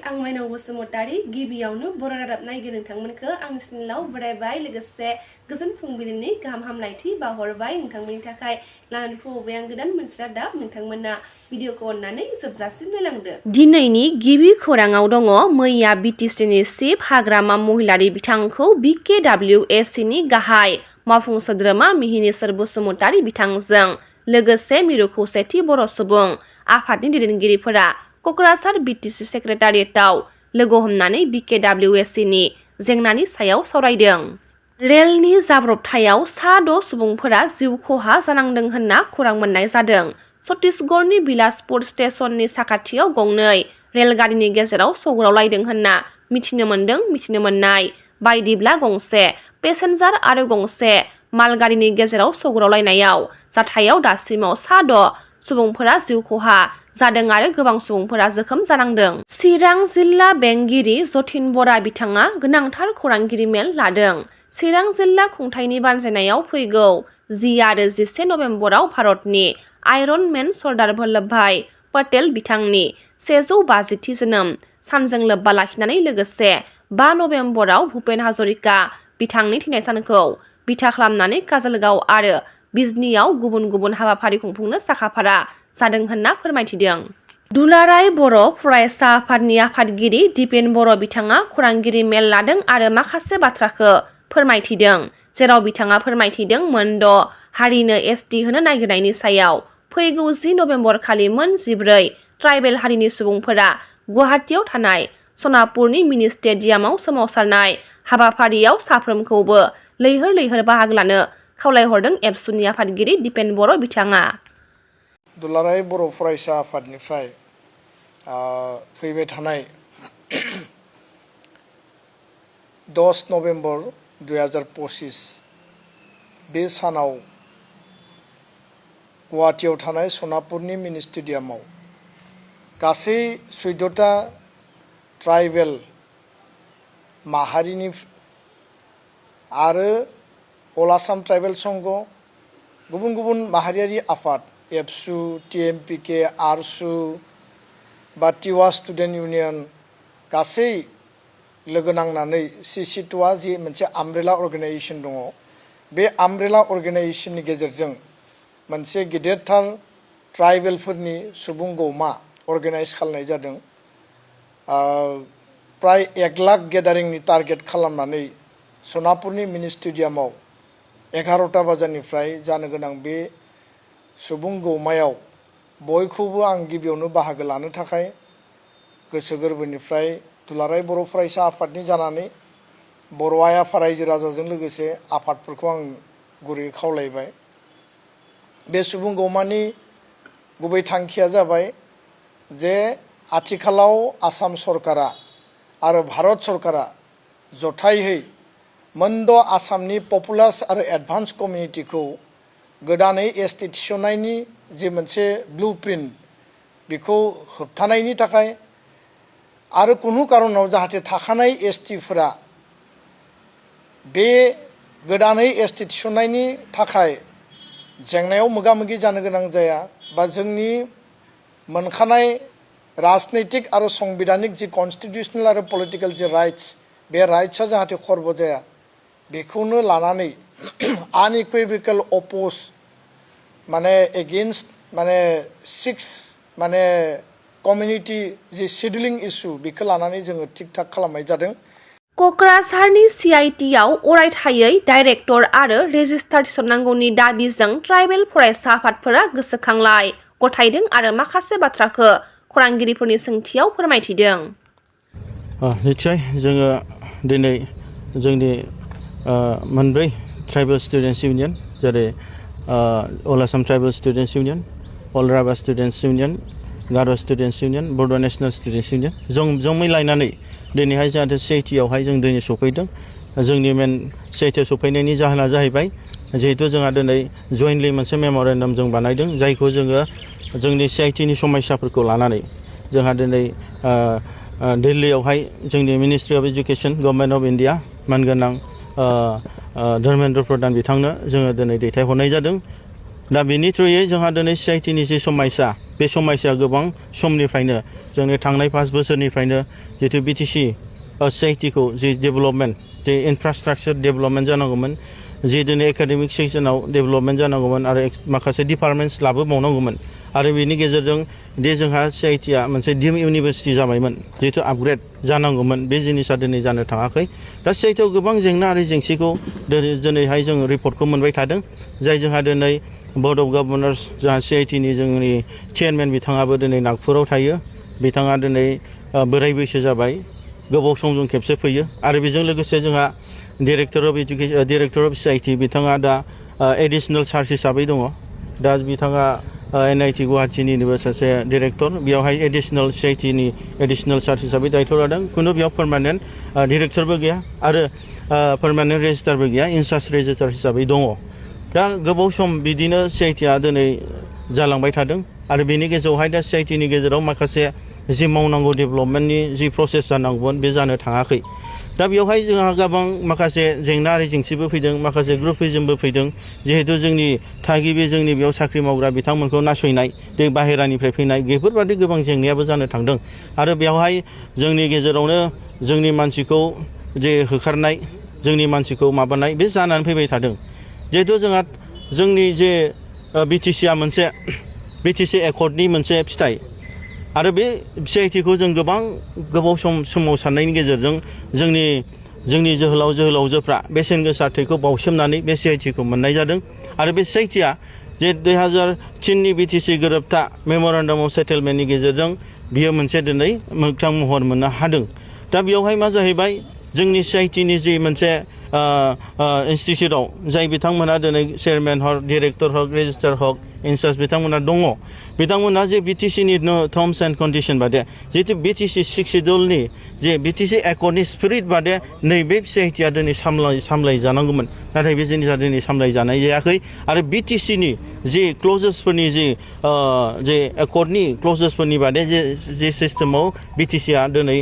आं माइनाव बसुमतारी गिबियावनो बर' रादाब नायगिर नोंथांमोनखौ आंनि चेनेलाव बरायबाय लोगोसे गोजोन फुंबिलिनि गाहाम हामलायथि बावहरबाय नोंथांमोननि थाखाय लानानै फैबाय आं गोदान मोनसे रादाब नोंथांमोना भिडिअखौ अननानै जोबजासिम नायलांदो। दिनैनि गिबि खौराङाव दङ मैया बिटिसिनि चिफ हाग्रामा महिलारि बिथांखौ BKWSनि गाहाय मावफुं सोद्रोमा मिहिनीश्वर बसुमतारी बिथांजों लोगोसे मिरु खौसेथि बर' सुबुं आफादनि दैदेनगिरिफोरा क'क्राझार बिटिसि सेक्रेटारियेटआव लोगो हमनानै BKWSनि जेंनानि सायाव सावरायदों। रेलनि जाब्रबथायाव सा 6 सुबुंफोरा जिउ खहा जानांदों होनना खौरां मोननाय जादों। छत्तीसगढ़नि बिलासपुर स्टेशननि साखाथियाव गंनै रेलगारिनि गेजेराव सौग्रावलायदों होनना मिथिनो मोननाय बायदिब्ला गंसे पेसेन्जार आरो गंसे मालगारिनि गेजेराव सौग्रावलायनायाव जाथायाव दासिमाव सा 6 सुबुंफोरा जिउ खहा जादों आरो गोबां सुबुंफोरा जोखोम जानांदों। चिरां जिल्ला बेंगिरि जतिन बरा बिथाङा गोनांथार खौरांगिरि मेल लादों। चिरां जिल्ला खुंथायनि बानजायनायाव फैगौ 10 आरो 11 नबेम्बराव भारतनि आयरन मेन सरदार वल्लभभाई पटेल बिथांनि 150थि जोनोम सानजों लोब्बा लाखिनानै लोगोसे 5 नबेम्बराव भुपेन हाजरिका बिथांनि थैनाय सानखौ बिथा खालामनानै काजलगांव आरो बिजनीआव गुबुन गुबुन हाबाफारि खुंफुंनो साखाफारा जादों होनना फोरमायथिदों। दुलाराय बर' फरायसा आफादनि आफादगिरि दिपेन बर' बिथाङा खौरांगिरि मेल लादों आरो माखासे बाथ्राखौ फोरमायथिदों जेराव बिथाङा फोरमायथिदों मोनद' हारिनो ST होनो नागिरनायनि सायाव फैगौ 10 नबेम्बर खालि मोन 14 ट्राइबेल हारिनि सुबुंफोरा गुवाहाटीआव थानाय सनापुरनि मिनि स्टेडियामाव सोमावसारनाय हाबाफारियाव साफ्रोमखौबो लैहोर बाहागो लानो खावलायहरदों एबसुनि आफादगिरि दिपेन बर' बिथाङा। दुलाराय बर' फरायसा आफादनिफ्राय फैबाय थानाय 10 नबेम्बर 2025 बे सानाव गुवाहाटीआव थानाय सनापुरनि मिनि स्टेडियामाव गासै 14टा ट्राइबेल माहारिनि आरो अल आसाम ट्राइबेल संघ गुबुन गुबुन माहारियारि आफाद एबसु TMPK आरसु बा टिवा स्टुडेन्ट इउनियन गासै लोगो नांनानै CC2आ जि मोनसे आमब्रेला अर्गानाइजेसन दङ बे आमब्रेला अर्गानाइजेसननि गेजेरजों मोनसे गिदिरथार ट्राइबेलफोरनि सुबुं गौमा अर्गानाइज खालामनाय जादों। प्राय 1 लाख गेदारिंनि टारगेट खालामनानै सनापुरनि मिनि स्टेडियामाव 11टा बाजारनिफ्राय जानो गोनां बे सुबुं गौमायाव बयखौबो आं गिबियावनो बाहागो लानो थाखाय गोसो गोरबोनिफ्राय दुलाराय बर' फरायसा आफादनि जानानै बर' आइ आफा रायजो राजाजों लोगोसे आफादफोरखौ आं गुरैयै खावलायबाय। बे सुबुं गौमानि गुबै थांखिया जाबाय जे आथिखालाव आसाम सरकारा आरो भारत सरकारा जथायहै मोनद' आसामनि पपुलास आरो एडभान्स कमिउनिटिखौ गोदानै ST थिसननायनि जे मोनसे ब्लुप्रिन्ट बेखौ होबथानायनि थाखाय आरो कुनु कारनाव जाहाथे थाखानाय STफोरा बे गोदानै ST थिसननायनि थाखाय जेंनायाव मोगा मोगि जानो गोनां जाया बा जोंनि मोनखानाय राजनैतिक आरो संबिधानिक जि कन्स्टिटिउसनेल आरो पलिटिकेल जि राइट्स बे राइट्सआ जाहाथे खर्ब जाया बेखौनो लानानै आनइकुइभेकल अपोज माने एगेन्स्ट माने 6 माने कमिउनिटी जि शेड्युलिं इस्यु बेखौ लानानै जोङो थिक थाक खालामनाय जादों। क'क्राझारनि CITआव अरायथायै डाइरेक्टर आरो रेजिस्ट्रार थिसननांगौनि दाबिजों ट्राइबेल फरायसा आफादफोरा गोसोखांलाय गथायदों आरो माखासे बाथ्राखौ खौरांगिरिफोरनि सोंथियाव फोरमायथिदों। निश्चय जोङो दिनै जोंनि मोनब्रै ट्राइबेल स्टुडेन्टस इउनियन जेरै अल आसाम ट्राइबेल स्टुडेन्टस इउनियन, अल राभा स्टुडेन्टस इउनियन, गार' स्टुडेन्टस इउनियन, बड' नेसनेल स्टुडेन्टस इउनियन जों मिलायनानै दिनैहाय जाहाथे CITआवहाय जों दिनै सफैदों। जोंनि मेन CITआव सफैनायनि जाहोना जाहैबाय जिहेतु जोंहा दिनै जयेन्टलि मोनसे मेम'रेन्डाम जों बानायदों जायखौ जोङो जोंनि CITनि समस्याफोरखौ लानानै जोंहा दिनै दिल्लीयावहाय जोंनि ministry of education government of India मानगोनां धर्मेन्द्र प्रधान बिथांनो जोङो दिनै दैथायहरनाय जादों। दा बेनि थ्रुयै जोंहा दिनै CITनि जि समस्या बे समस्या गोबां समनिफ्रायनो जोंनि थांनाय 5 बोसोरनिफ्रायनो जितु बिटिसि सिआइटिखौ जि डेभेलपमेन्ट जे इनफ्रास्ट्राक्चार डेभेलपमेन्ट जानांगौमोन जि दिनै एकाडेमिक सेक्सनाव डेभेलपमेन्ट जानांगौमोन आरो माखासे डिपार्टमेन्ट्स लाबोबावनांगौमोन आरो बेनि गेजेरजों दे जोंहा सिआइटिआ मोनसे डिम इउनिभारसिटि जाबायमोन जितु आपग्रेड जानांगौमोन बे जिनिसा दिनै जानो थाङाखै दा सिआइटिआव गोबां जेंना आरो जेंसिखौ दिनैहाय जों रिपर्टखौ मोनबाय थादों जाय जोंहा दिनै बर्ड अफ गभर्नर्स जोंहा सिआइटिनि जोंनि चेयारमेन बिथाङाबो दिनै नागपुराव थायो बिथाङा दिनै बोराय बैसो जाबाय गोबाव समजों खेबसे फैयो आरो बेजों लोगोसे जोंहा डिरेक्टर अफ सिआइटि बिथाङा दा एडिशनेल चार्ज हिसाबै दङ दा बिथाङा एनआइटि गुवाहाटीनिबो सासे डिरेक्टर बेयावहाय एडिशनेल सिआइटिनि एडिशनेल चार्ज हिसाबै दायथ' लादों खुनु बेयाव पार्मानेन्ट डिरेक्टरबो गैया आरो पार्मानेन्ट रेजिस्टारबो गैया इनचार्ज रेजिस्टार हिसाबै दङ दा गोबाव सम बिदिनो सिआइटिआ दिनै जालांबाय थादों आरो बेनि गेजेरावहाय दा सिआइटिनि गेजेराव माखासे जि मावनांगौ डेभेलपमेन्टनि जि प्रसेस जानांगौमोन बे जानो थाङाखै दा बेवहाय जोंहा गोबां माखासे जेंना आरो जेंसिबो फैदों माखासे ग्रुपिजमबो फैदों जिहेतु जोंनि थागिबि जोंनि बेयाव साख्रि मावग्रा बिथांमोनखौ नासयनाय बे बाहेरानिफ्राय फैनाय बेफोरबादि गोबां जेंनायाबो जानो थांदों आरो बेवहाय जोंनि गेजेरावनो जोंनि मानसिखौ जे होखारनाय जोंनि मानसिखौ माबानाय बे जानानै फैबाय थादों जिहेतु जोंहा जोंनि जे बिटिसिआ मोनसे बिटिसि एकर्डनि मोनसे फिथाइ आरो बे सिआइटिखौ जों गोबाव सोमावसारनायनि गेजेरजों जोंनि जोहोलावजोफ्रा बेसेन गोसा थैखौ बावसोमनानै बे सिआइटिखौ मोननाय जादों आरो बे सिआइटिआ जे 2003नि बिटिसि गोरोबथा मेम'रेन्डाम अफ सेटेलमेन्टनि गेजेरजों बियो मोनसे दिनै मोगथां महर मोननो हादों दा बेयावहाय मा जाहैबाय जोंनि सिआइटिनि जि मोनसे इनस्टिटिउटआव जाय बिथांमोना दिनै चेयारमेन हक डिरेक्टर हक रेजिस्ट्रार हक इनचार्ज बिथांमोना दङ बिथांमोना जे बिटिसिनि टार्म्स एन्ड कन्डिसन बादे जितु बिटिसि 6 शिड्युलनि जे बिटिसि एकर्डनि स्पिरिट बादे नैबे सिआइटिआ दिनै सामलाय जानांगौमोन नाथाय बे जिनिसा दिनै सामलाय जानाय जायाखै आरो बिटिसिनि जि क्लजेसफोरनि जे एकर्डनि क्लजेसफोरनि बादे जे सिस्टेमाव बिटिसिआ दिनै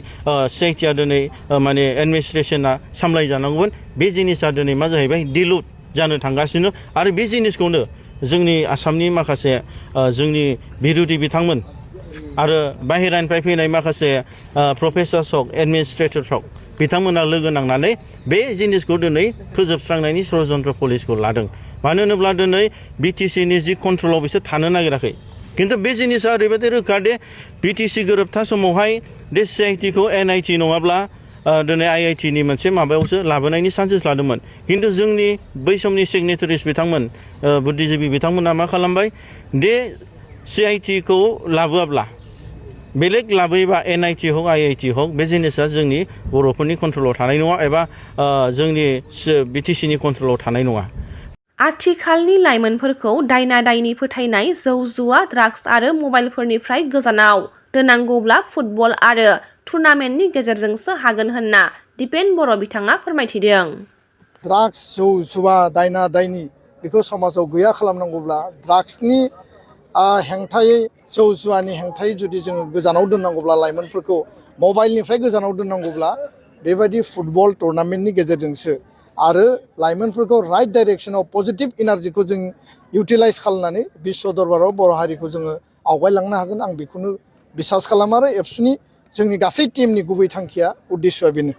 सिआइटिआ दिनै माने एडमिनिस्ट्रेसना सामलाय जानांगौमोन बे जिनिसा दिनै मा जाहैबाय दिलुट जानो थांगासिनो आरो बे जिनिसखौनो जोंनि आसामनि माखासे जोंनि बिरोधि बिथांमोन आरो बाहेरानिफ्राय फैनाय माखासे प्रफेसार्स हक एडमिनिस्ट्रेटर्स हक बिथांमोना लोगो नांनानै बे जिनिसखौ दिनै फोजोबस्रांनायनि षड़यन्त्र पलिसिखौ लादों मानो होनोब्ला दिनै बिटिसिनि जि कन्ट्रलाव बिसोर थानो नागिराखै खिन्थु बे जिनिसा ओरैबायदि रोखा दे बिटिसि गोरोबथा समावहाय बे सिआइटिखौ एनआइटि नङाब्ला दिनै आइआइटिनि मोनसे माबायावसो लाबोनायनि चान्सेस लादोंमोन खिन्थु जोंनि बै समनि सिगनेटारिस बिथांमोन बुद्धिजीबि बिथांमोना मा खालामबाय दे सिआइटिखौ लाबोआब्ला बेलेग लाबोयोबा एनआइटि हक आइआइटि हक बे जिनिसा जोंनि बर'फोरनि कन्ट्रलाव थानाय नङा एबा जोंनि बिटिसिनि कन्ट्रलाव थानाय नङा आथिखालनि लाइमोनफोरखौ दायना दायनि फोथायनाय जौ जुवा ड्राग्स आरो मबाइलफोरनिफ्राय गोजानाव दोननांगौब्ला फुटबल आरो टुर्नामेन्टनि गेजेरजोंसो हागोन होनना दिपेन बर' बिथाङा फोरमायथिदों ड्राग्स जौ जुवा दायना दायनि बेखौ समाजाव गैया खालामनांगौब्ला ड्राग्सनि हेंथायै जौ जुवानि हेंथायै जुदि जोङो गोजानाव दोननांगौब्ला लाइमोनफोरखौ मबाइलनिफ्राय गोजानाव दोननांगौब्ला बेबायदि फुटबल टुर्नामेन्टनि गेजेरजोंसो आरो लाइमोनफोरखौ राइट डाइरेक्सनाव पजिटिभ एनार्जिखौ जों इउटिलाइज खालामनानै बिश्व दरबाराव बर' हारिखौ जोङो आवगायलांनो हागोन आं बेखौनो बिसास खालामो आरो एबसुनि जोंनि गासै टीमनि गुबै थांखिया उद्देश्यआ बेनो